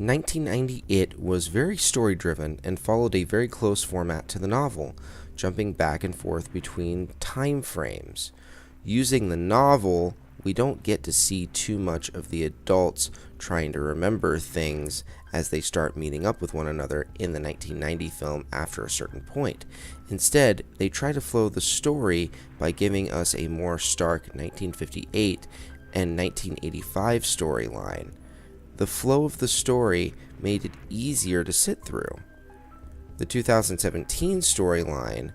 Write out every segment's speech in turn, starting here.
1990 It was very story-driven and followed a very close format to the novel, jumping back and forth between time frames. Using the novel, we don't get to see too much of the adults trying to remember things as they start meeting up with one another in the 1990 film after a certain point. Instead, they try to flow the story by giving us a more stark 1958 and 1985 storyline. The flow of the story made it easier to sit through. The 2017 storyline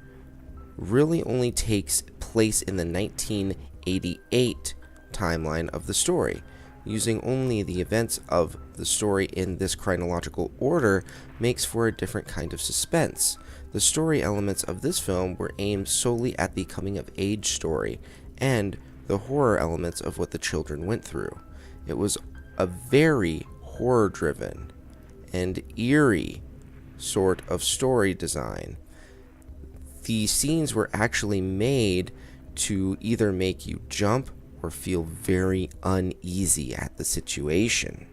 really only takes place in the 1988 timeline of the story. Using only the events of the story in this chronological order makes for a different kind of suspense. The story elements of this film were aimed solely at the coming-of-age story and the horror elements of what the children went through. It was a very horror-driven and eerie sort of story design. The scenes were actually made to either make you jump or feel very uneasy at the situation.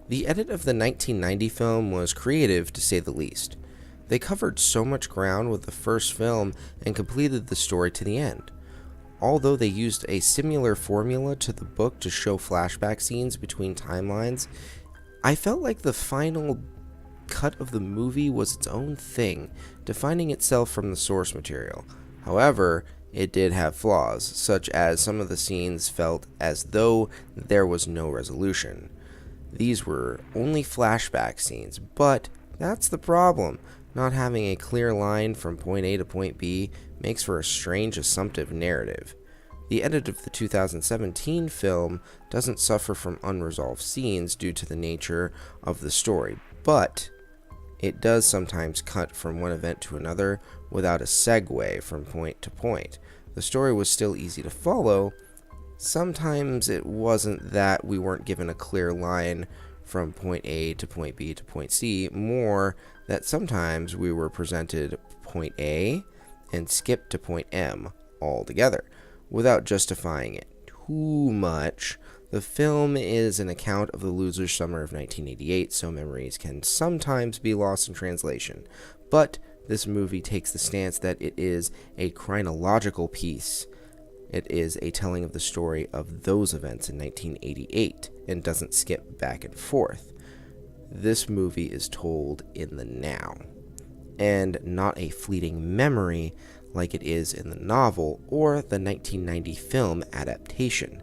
The edit of the 1990 film was creative, to say the least. They covered so much ground with the first film and completed the story to the end. Although they used a similar formula to the book to show flashback scenes between timelines, I felt like the final cut of the movie was its own thing, defining itself from the source material. However, it did have flaws, such as some of the scenes felt as though there was no resolution. These were only flashback scenes, but that's the problem. Not having a clear line from point A to point B makes for a strange assumptive narrative. The edit of the 2017 film doesn't suffer from unresolved scenes due to the nature of the story, but it does sometimes cut from one event to another without a segue from point to point. The story was still easy to follow. Sometimes it wasn't that we weren't given a clear line from point A to point B to point C, more that sometimes we were presented point A and skipped to point M altogether, without justifying it too much. The film is an account of the loser's summer of 1988, so memories can sometimes be lost in translation. But this movie takes the stance that it is a chronological piece. It is a telling of the story of those events in 1988 and doesn't skip back and forth. This movie is told in the now, and not a fleeting memory like it is in the novel or the 1990 film Adaptation.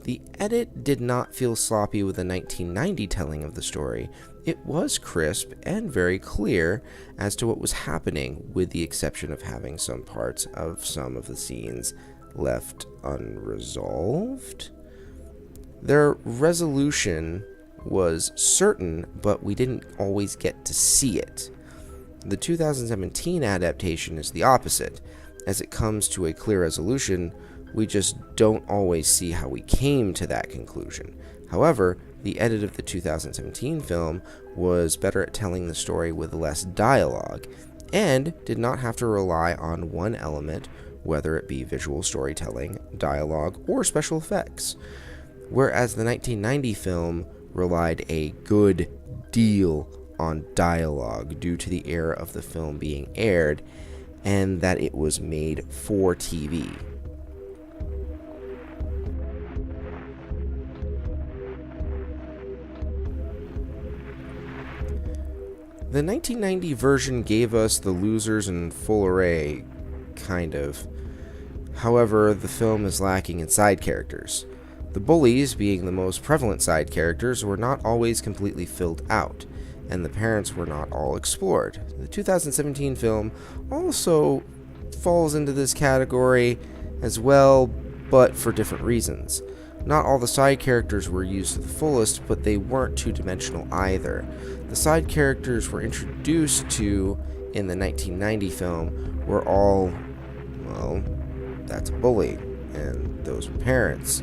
The edit did not feel sloppy with the 1990 telling of the story. It was crisp and very clear as to what was happening, with the exception of having some parts of some of the scenes left unresolved. Their resolution was certain, but we didn't always get to see it. The 2017 adaptation is the opposite. As it comes to a clear resolution, we just don't always see how we came to that conclusion. However, the edit of the 2017 film was better at telling the story with less dialogue, and did not have to rely on one element, whether it be visual storytelling, dialogue, or special effects. Whereas the 1990 film relied a good deal on dialogue due to the era of the film being aired, and that it was made for TV. The 1990 version gave us the losers in full array, kind of. However, the film is lacking in side characters. The bullies, being the most prevalent side characters, were not always completely filled out, and the parents were not all explored. The 2017 film also falls into this category as well, but for different reasons. Not all the side characters were used to the fullest, but they weren't two-dimensional either. The side characters were introduced to in the 1990 film were all, well, that's a bully, and those are parents,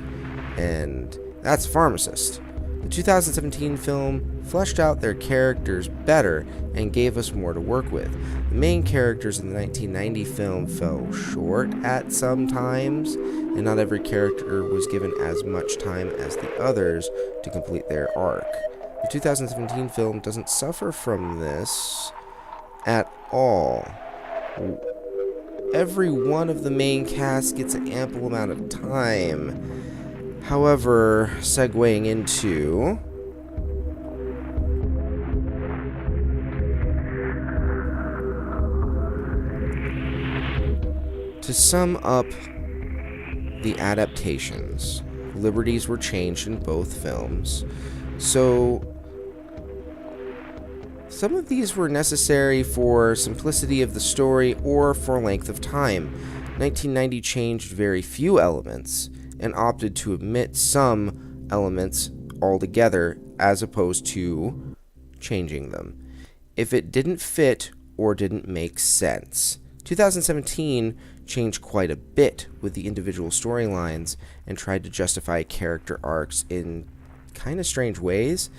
and that's a pharmacist. The 2017 film fleshed out their characters better and gave us more to work with. The main characters in the 1990 film fell short at some times, and not every character was given as much time as the others to complete their arc. The 2017 film doesn't suffer from this at all. Every one of the main cast gets an ample amount of time. However, segueing into to sum up the adaptations, liberties were changed in both films. So some of these were necessary for simplicity of the story or for length of time. 1990 changed very few elements and opted to omit some elements altogether as opposed to changing them if it didn't fit or didn't make sense. 2017 changed quite a bit with the individual storylines and tried to justify character arcs in kind of strange ways.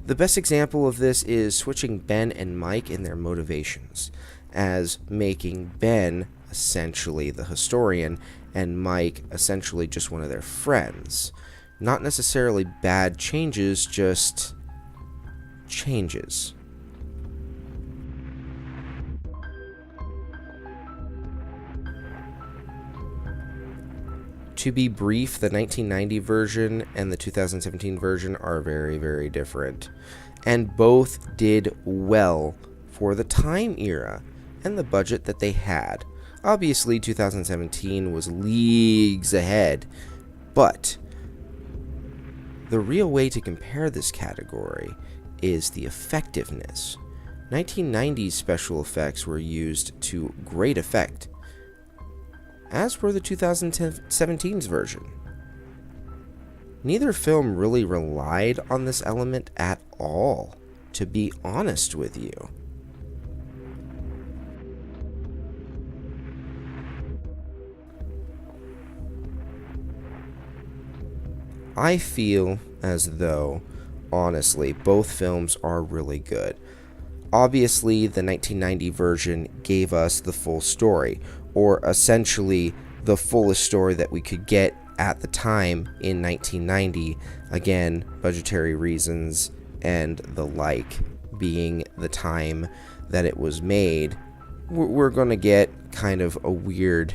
The best example of this is switching Ben and Mike in their motivations, as making Ben essentially the historian and Mike essentially just one of their friends. Not necessarily bad changes, just changes. To be brief, the 1990 version and the 2017 version are very, very different, and both did well for the time era and the budget that they had. Obviously, 2017 was leagues ahead, but the real way to compare this category is the effectiveness. 1990's special effects were used to great effect, as were the 2017's version. Neither film really relied on this element at all, to be honest with you. I feel as though, honestly, both films are really good. Obviously, the 1990 version gave us the full story, or essentially the fullest story that we could get at the time in 1990. Again, budgetary reasons and the like being the time that it was made. We're going to get kind of a weird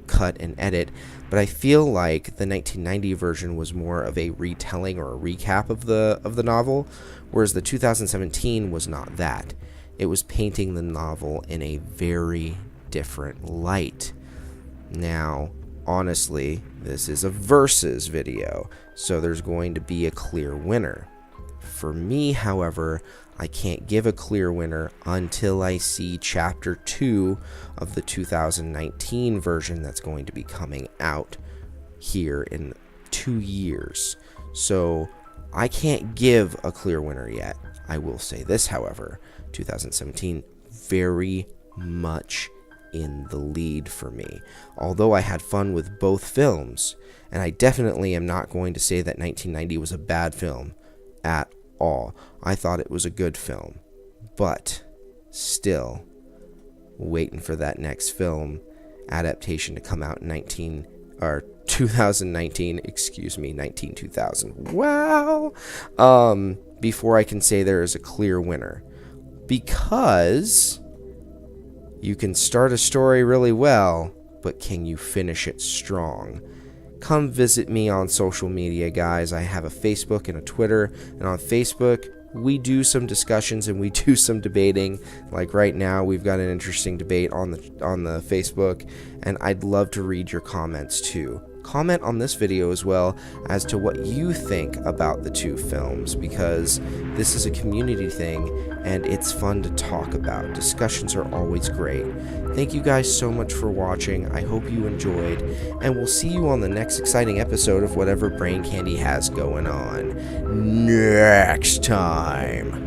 cut and edit, but I feel like the 1990 version was more of a retelling or a recap of the novel, whereas the 2017 was not that. It was painting the novel in a very different light. Now, honestly, this is a versus video, so there's going to be a clear winner. For me, however, I can't give a clear winner until I see Chapter 2 of the 2019 version that's going to be coming out here in 2 years. So I can't give a clear winner yet. I will say this, however, 2017 very much in the lead for me. Although I had fun with both films, and I definitely am not going to say that 1990 was a bad film at all. I thought it was a good film, but still waiting for that next film adaptation to come out in 2019, 2000. Wow. Before I can say there is a clear winner, because you can start a story really well, but can you finish it strong? Come visit me on social media, guys. I have a Facebook and a Twitter, and on Facebook, we do some discussions and we do some debating. Like right now, we've got an interesting debate on the Facebook, and I'd love to read your comments too. Comment on this video as well as to what you think about the two films, because this is a community thing and it's fun to talk about. Discussions are always great. Thank you guys so much for watching. I hope you enjoyed, and we'll see you on the next exciting episode of whatever Brain Candy has going on next time.